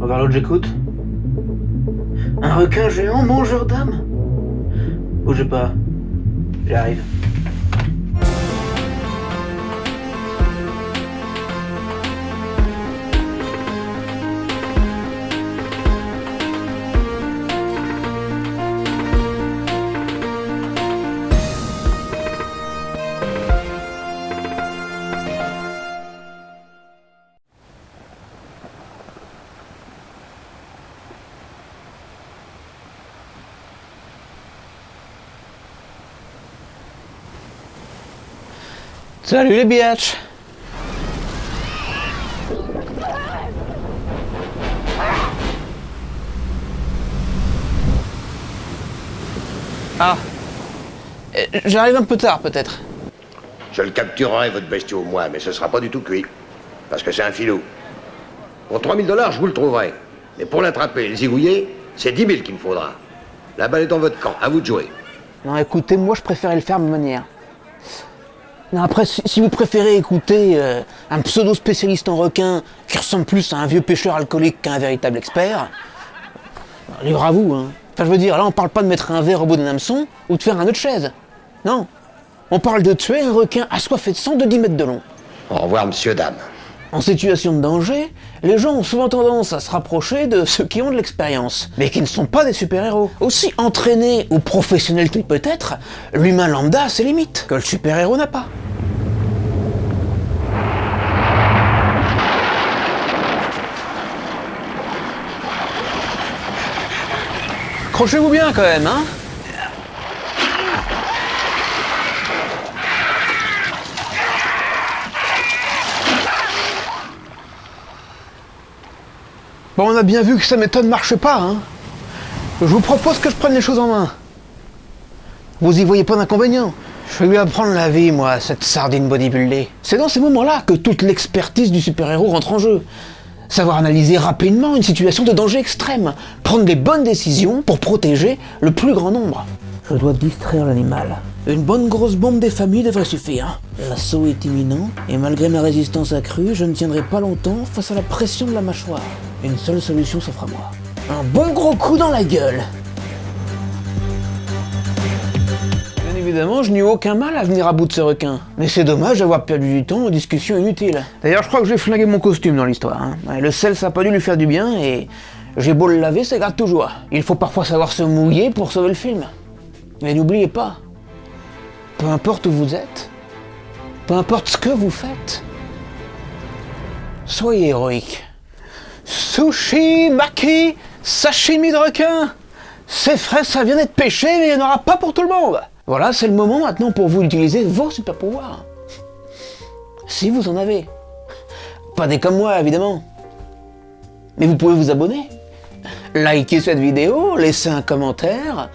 Regarde l'autre, j'écoute. Un requin géant mangeur d'âme? Bougez pas, j'arrive. Salut les biatchs. Ah, j'arrive un peu tard peut-être. Je le capturerai, votre bestiau, moi, mais ce sera pas du tout cuit. Parce que c'est un filou. Pour 3000 $, je vous le trouverai. Mais pour l'attraper et le zigouiller, c'est 10 000 qu'il me faudra. La balle est dans votre camp, à vous de jouer. Non, écoutez, moi je préférais le faire de manière. Non, après, si vous préférez écouter un pseudo-spécialiste en requin qui ressemble plus à un vieux pêcheur alcoolique qu'à un véritable expert, libre à vous, hein. Enfin, je veux dire, là, on parle pas de mettre un verre au bout d'un hameçon ou de faire un autre chaise. Non. On parle de tuer un requin assoiffé de sang de 10 mètres de long. Au revoir, monsieur, dame. En situation de danger, les gens ont souvent tendance à se rapprocher de ceux qui ont de l'expérience, mais qui ne sont pas des super-héros. Aussi entraîné ou professionnel qu'il peut être, l'humain lambda a ses limites, que le super-héros n'a pas. Accrochez-vous bien quand même, hein? Bon, on a bien vu que sa méthode marche pas, hein. Je vous propose que je prenne les choses en main. Vous y voyez pas d'inconvénient? Je vais lui apprendre la vie, moi, cette sardine bodybuildée. C'est dans ces moments-là que toute l'expertise du super-héros rentre en jeu. Savoir analyser rapidement une situation de danger extrême, prendre les bonnes décisions pour protéger le plus grand nombre. Je dois distraire l'animal. Une bonne grosse bombe des familles devrait suffire. L'assaut est imminent, et malgré ma résistance accrue, je ne tiendrai pas longtemps face à la pression de la mâchoire. Une seule solution s'offre à moi. Un bon gros coup dans la gueule. Bien évidemment, je n'ai eu aucun mal à venir à bout de ce requin. Mais c'est dommage d'avoir perdu du temps en discussions inutiles. D'ailleurs, je crois que j'ai flingué mon costume dans l'histoire, hein. Ouais, le sel, ça a pas dû lui faire du bien, et j'ai beau le laver, ça gratte toujours. Il faut parfois savoir se mouiller pour sauver le film. Mais n'oubliez pas, peu importe où vous êtes, peu importe ce que vous faites, soyez héroïque. Sushi, maki, sashimi de requin. C'est frais, ça vient d'être pêché, mais il n'y en aura pas pour tout le monde. Voilà, c'est le moment maintenant pour vous d'utiliser vos super pouvoirs. Si vous en avez. Pas des comme moi, évidemment. Mais vous pouvez vous abonner. Likez cette vidéo, laissez un commentaire,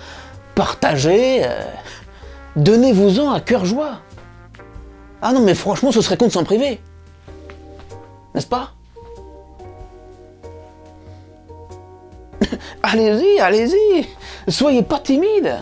partagez, donnez-vous-en à cœur joie. Ah non, mais franchement, ce serait con de s'en priver. N'est-ce pas? Allez-y, allez-y, soyez pas timide.